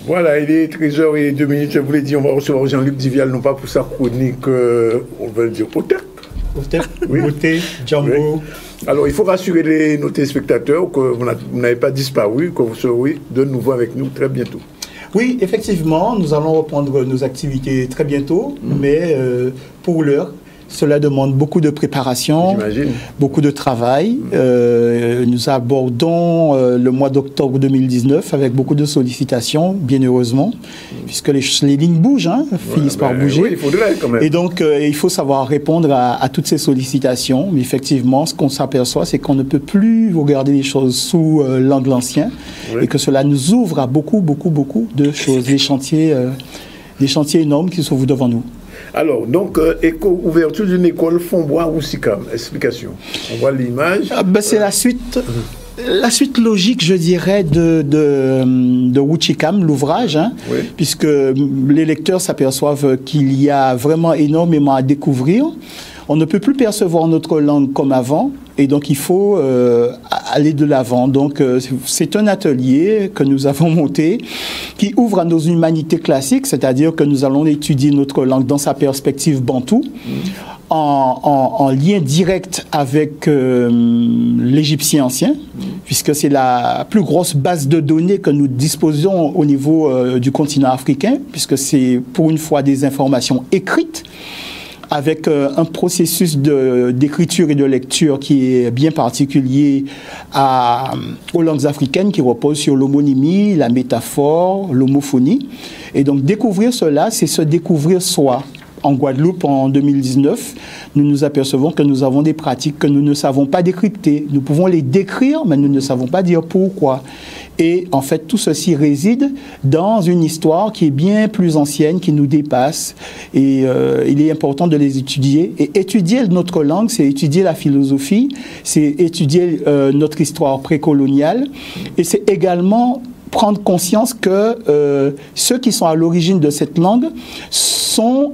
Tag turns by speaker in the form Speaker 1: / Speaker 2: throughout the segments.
Speaker 1: Voilà, il est 13h02. Je vous l'ai dit, on va recevoir Jean-Luc Divial, non pas pour sa chronique, on va le dire, au thé.
Speaker 2: Oui. Django.
Speaker 1: Oui. Alors, il faut rassurer nos téléspectateurs que vous n'avez pas disparu, que vous serez de nouveau avec nous très bientôt.
Speaker 2: Oui, effectivement, nous allons reprendre nos activités très bientôt, mais pour l'heure, cela demande beaucoup de préparation, beaucoup de travail. Nous abordons le mois d'octobre 2019 avec beaucoup de sollicitations, bien heureusement, puisque les lignes bougent, finissent par bouger.
Speaker 1: Oui, il faudrait quand même.
Speaker 2: Et donc, il faut savoir répondre à toutes ces sollicitations. Mais effectivement, ce qu'on s'aperçoit, c'est qu'on ne peut plus regarder les choses sous l'angle ancien et que cela nous ouvre à beaucoup de choses, des chantiers énormes qui sont devant nous.
Speaker 1: Alors, donc, ouverture d'une école Fonbois-Roussicam. Explication. On voit l'image.
Speaker 2: C'est la suite. La suite logique, je dirais, de Roussicam, l'ouvrage, puisque les lecteurs s'aperçoivent qu'il y a vraiment énormément à découvrir. On ne peut plus percevoir notre langue comme avant, et donc il faut aller de l'avant. Donc c'est un atelier que nous avons monté qui ouvre à nos humanités classiques, c'est-à-dire que nous allons étudier notre langue dans sa perspective bantoue, en lien direct avec l'égyptien ancien, puisque c'est la plus grosse base de données que nous disposons au niveau du continent africain, puisque c'est pour une fois des informations écrites, avec un processus d'écriture et de lecture qui est bien particulier aux langues africaines, qui repose sur l'homonymie, la métaphore, l'homophonie. Et donc découvrir cela, c'est se découvrir soi. En Guadeloupe, en 2019, nous nous apercevons que nous avons des pratiques que nous ne savons pas décrypter. Nous pouvons les décrire, mais nous ne savons pas dire pourquoi. Et en fait, tout ceci réside dans une histoire qui est bien plus ancienne, qui nous dépasse. Et il est important de les étudier. Et étudier notre langue, c'est étudier la philosophie, c'est étudier notre histoire précoloniale. Et c'est également prendre conscience que ceux qui sont à l'origine de cette langue sont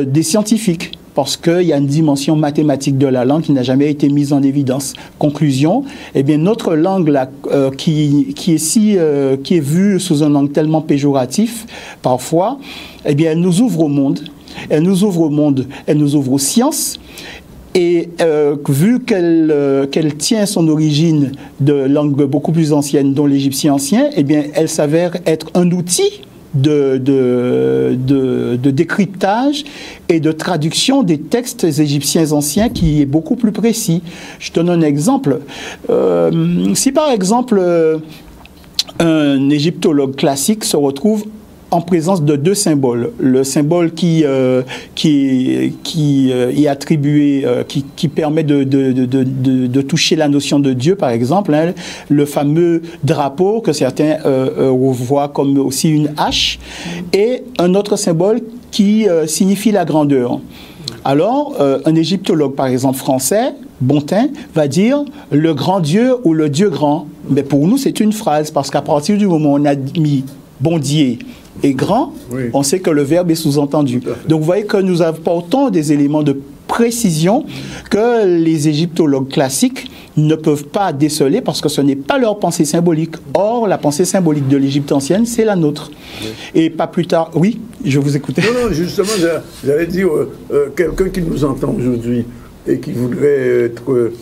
Speaker 2: des scientifiques, parce qu'il y a une dimension mathématique de la langue qui n'a jamais été mise en évidence. Conclusion, eh bien, notre langue là, qui est vue sous un angle tellement péjoratif, parfois, eh bien, elle nous ouvre au monde. Elle nous ouvre au monde, elle nous ouvre aux sciences. Et vu qu'elle tient son origine de langue beaucoup plus ancienne, dont l'égyptien ancien, eh bien, elle s'avère être un outil de décryptage et de traduction des textes égyptiens anciens qui est beaucoup plus précis. Je donne un exemple. Si par exemple un égyptologue classique se retrouve en présence de deux symboles. Le symbole qui est attribué, qui permet de toucher la notion de Dieu, par exemple, le fameux drapeau que certains voient comme aussi une hache, et un autre symbole qui signifie la grandeur. Alors, un égyptologue, par exemple, français, Bontin, va dire « le grand Dieu » ou « le Dieu grand ». Mais pour nous, c'est une phrase, parce qu'à partir du moment où on a mis « bondier » et grand, on sait que le verbe est sous-entendu. Donc vous voyez que nous apportons des éléments de précision que les égyptologues classiques ne peuvent pas déceler parce que ce n'est pas leur pensée symbolique. Or, la pensée symbolique de l'Égypte ancienne, c'est la nôtre. Et pas plus tard... Oui, je vous écoutais.
Speaker 1: Non, justement, j'allais dire, quelqu'un qui nous entend aujourd'hui et qui voudrait être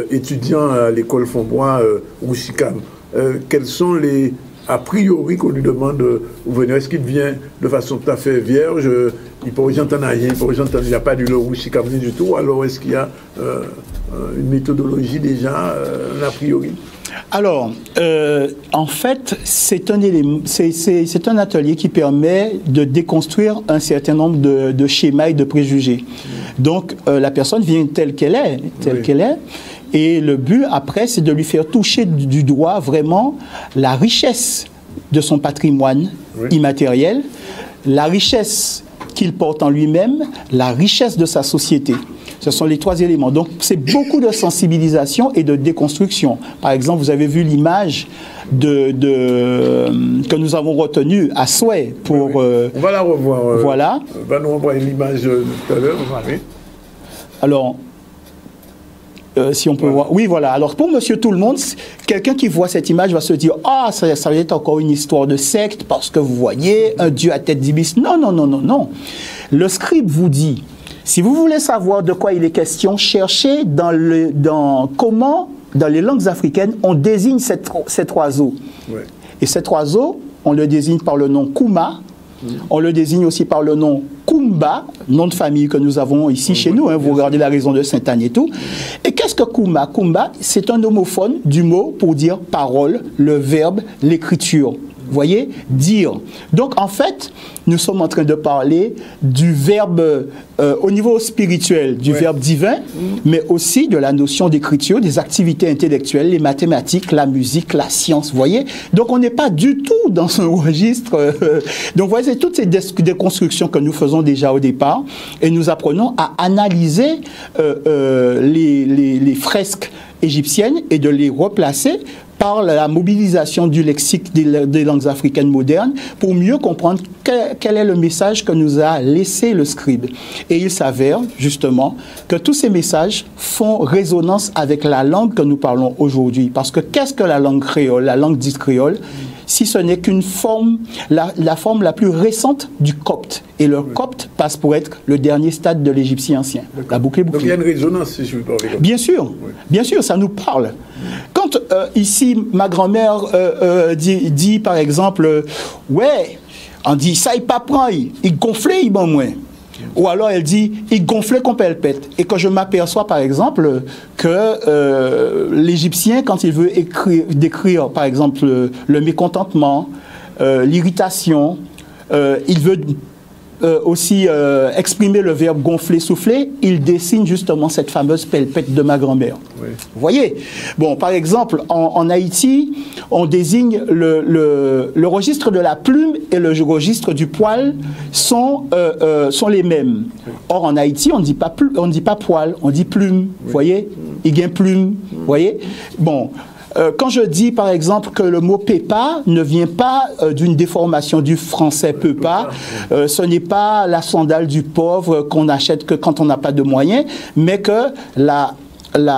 Speaker 1: étudiant à l'école Fonbois Roussicam, quels sont les... a priori qu'on lui demande où venir, est-ce qu'il vient de façon tout à fait vierge, il pourrait j'entendre rien, il n'y a pas du Roussicam du tout, alors est-ce qu'il y a une méthodologie déjà, a priori?
Speaker 2: Alors, en fait, c'est un atelier qui permet de déconstruire un certain nombre de schémas et de préjugés. Donc, la personne vient telle qu'elle est, et le but, après, c'est de lui faire toucher du doigt vraiment la richesse de son patrimoine immatériel, la richesse qu'il porte en lui-même, la richesse de sa société. Ce sont les trois éléments. Donc, c'est beaucoup de sensibilisation et de déconstruction. Par exemple, vous avez vu l'image que nous avons retenue à souhait pour...
Speaker 1: On va la revoir.
Speaker 2: Voilà.
Speaker 1: On va nous envoyer l'image tout à l'heure.
Speaker 2: Alors, Si on peut voir. Oui, voilà. Alors, pour Monsieur Tout-le-Monde, quelqu'un qui voit cette image va se dire « Ah, ça va être encore une histoire de secte, parce que vous voyez, un dieu à tête d'ibis. » Non, non, non, non, non. Le scribe vous dit, si vous voulez savoir de quoi il est question, cherchez comment, dans les langues africaines, on désigne cet oiseau. Ouais. Et cet oiseau, on le désigne par le nom Kouma. On le désigne aussi par le nom Kumba, nom de famille que nous avons ici chez nous. Hein, vous regardez la raison de Sainte-Anne et tout. Et qu'est-ce que Kumba? Kumba, c'est un homophone du mot pour dire parole, le verbe, l'écriture. Vous voyez? Dire. Donc, en fait, nous sommes en train de parler du verbe, au niveau spirituel, du verbe divin, mais aussi de la notion d'écriture, des activités intellectuelles, les mathématiques, la musique, la science. Vous voyez? Donc, on n'est pas du tout dans ce registre. Donc, vous voyez, c'est toutes ces déconstructions que nous faisons déjà au départ, et nous apprenons à analyser les fresques égyptiennes et de les replacer par la mobilisation du lexique des langues africaines modernes pour mieux comprendre quel est le message que nous a laissé le scribe. Et il s'avère justement que tous ces messages font résonance avec la langue que nous parlons aujourd'hui. Parce que qu'est-ce que la langue créole, la langue dite créole, si ce n'est qu'une forme, la forme la plus récente du copte. Et le copte passe pour être le dernier stade de l'égyptien ancien. La boucle est bouclée.
Speaker 1: Donc il y a une résonance, si je veux parler comme
Speaker 2: bien sûr, bien sûr, ça nous parle. Quand ici, ma grand-mère dit par exemple, ouais, on dit, ça il pas prend, il gonflait, il bon moins. Ou alors elle dit, il gonflait comme elle pète. Et quand je m'aperçois par exemple que l'Égyptien, quand il veut décrire par exemple le mécontentement, l'irritation, il veut aussi exprimer le verbe gonfler, souffler, il dessine justement cette fameuse pelpette de ma grand-mère. Oui. Vous voyez? Bon, par exemple, en Haïti, on désigne le registre de la plume et le registre du poil sont les mêmes. Oui. Or, en Haïti, on ne dit pas poil, on dit plume. Oui. Vous voyez? Il gagne plume. Vous voyez? Bon. Quand je dis, par exemple, que le mot pépa ne vient pas d'une déformation du français pepa, ce n'est pas la sandale du pauvre qu'on achète que quand on n'a pas de moyens, mais que la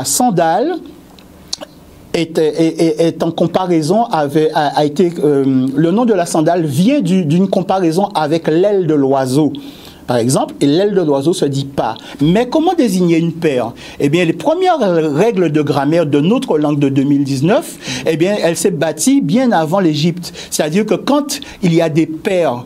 Speaker 2: sandale est en comparaison avec, le nom de la sandale vient d'une comparaison avec l'aile de l'oiseau. Par exemple, et l'aile de l'oiseau se dit pas. Mais comment désigner une paire? Eh bien, les premières règles de grammaire de notre langue de 2019, eh bien, elle s'est bâtie bien avant l'Égypte. C'est-à-dire que quand il y a des paires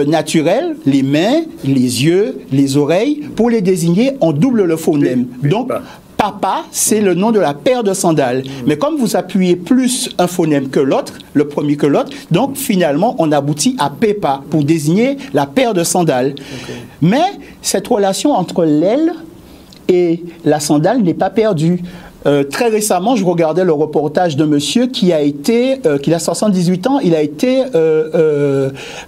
Speaker 2: naturelles, les mains, les yeux, les oreilles, pour les désigner, on double le phonème. Donc, papa, c'est le nom de la paire de sandales. Mais comme vous appuyez plus un phonème que l'autre, le premier que l'autre, donc finalement, on aboutit à pépa pour désigner la paire de sandales. Okay. Mais cette relation entre l'aile et la sandale n'est pas perdue. Très récemment, je regardais le reportage de monsieur qui a 78 ans, il a été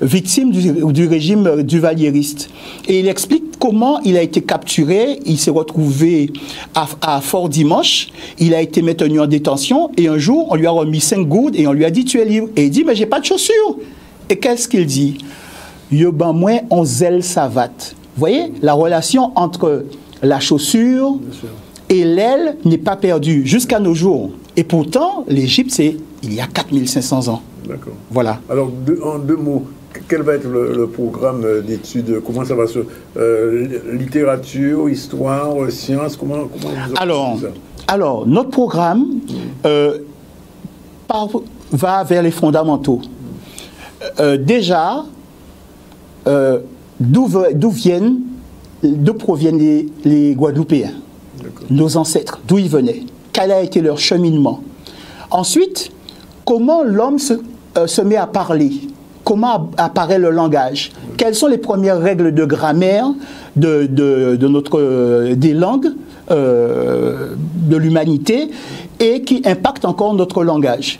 Speaker 2: victime du régime duvalieriste. Et il explique comment il a été capturé, il s'est retrouvé à Fort-Dimanche, il a été maintenu en détention, et un jour, on lui a remis 5 gourdes et on lui a dit, tu es libre. Et il dit, mais j'ai pas de chaussures. Et qu'est-ce qu'il dit? Yoban moins on zèle savate. Vous voyez, la relation entre la chaussure et l'aile n'est pas perdue jusqu'à nos jours. Et pourtant, l'Égypte, c'est il y a 4500 ans. D'accord. Voilà.
Speaker 1: Alors, en 2 mots, quel va être le programme d'études? Comment ça va se... littérature, histoire, sciences, comment vous
Speaker 2: ça? Alors, notre programme va vers les fondamentaux. Déjà, d'où proviennent les Guadeloupéens? Nos ancêtres, d'où ils venaient, quel a été leur cheminement. Ensuite, comment l'homme se met à parler, comment apparaît le langage, quelles sont les premières règles de grammaire des langues de l'humanité et qui impactent encore notre langage.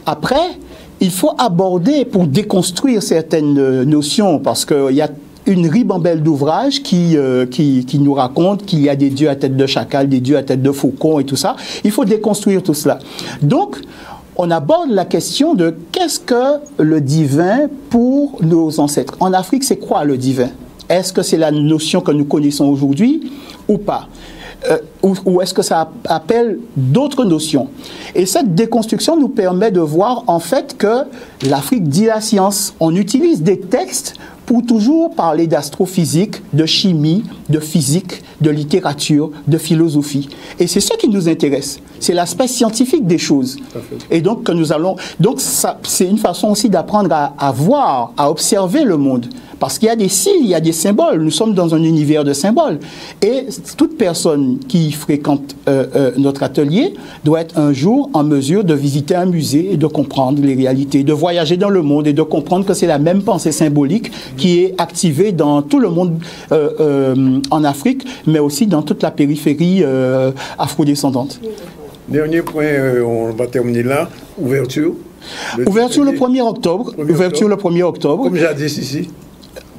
Speaker 2: Après, il faut aborder pour déconstruire certaines notions, parce qu'il y a une ribambelle d'ouvrages qui nous racontent qu'il y a des dieux à tête de chacal, des dieux à tête de faucon et tout ça. Il faut déconstruire tout cela. Donc, on aborde la question de qu'est-ce que le divin pour nos ancêtres. En Afrique, c'est quoi le divin? Est-ce que c'est la notion que nous connaissons aujourd'hui ou pas? ou est-ce que ça appelle d'autres notions? Et cette déconstruction nous permet de voir en fait que l'Afrique dit la science. On utilise des textes pour toujours parler d'astrophysique, de chimie, de physique, de littérature, de philosophie. Et c'est ce qui nous intéresse. C'est l'aspect scientifique des choses. Et donc, c'est une façon aussi d'apprendre à voir, à observer le monde. Parce qu'il y a des signes, il y a des symboles. Nous sommes dans un univers de symboles. Et toute personne qui fréquente notre atelier doit être un jour en mesure de visiter un musée et de comprendre les réalités, de voyager dans le monde et de comprendre que c'est la même pensée symbolique qui est activée dans tout le monde en Afrique, mais aussi dans toute la périphérie afrodescendante.
Speaker 1: Dernier point, on va terminer là. Ouverture.
Speaker 2: Ouverture le 1er octobre. Ouverture le 1er octobre.
Speaker 1: Comme j'ai dit ici.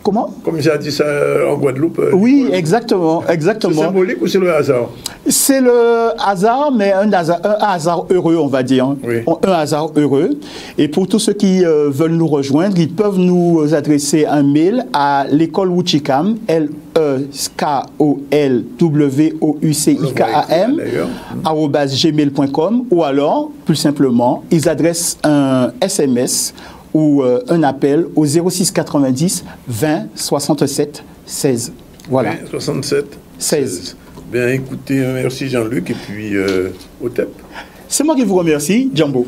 Speaker 2: Comment?
Speaker 1: Comme j'ai dit ça en Guadeloupe.
Speaker 2: Oui, exactement, exactement.
Speaker 1: C'est symbolique ou c'est le hasard?
Speaker 2: C'est le hasard, mais un hasard heureux, on va dire.
Speaker 1: Oui.
Speaker 2: Un hasard heureux. Et pour tous ceux qui veulent nous rejoindre, ils peuvent nous adresser un mail à l'école Wuchikam, LEKOLWOUCIKAM, @gmail.com, ou alors, plus simplement, ils adressent un SMS ou un appel au 06 90 20 67 16. Voilà.
Speaker 1: 20 67 16. Bien, écoutez, merci Jean-Luc et puis au TEP.
Speaker 2: C'est moi qui vous remercie, Djambo.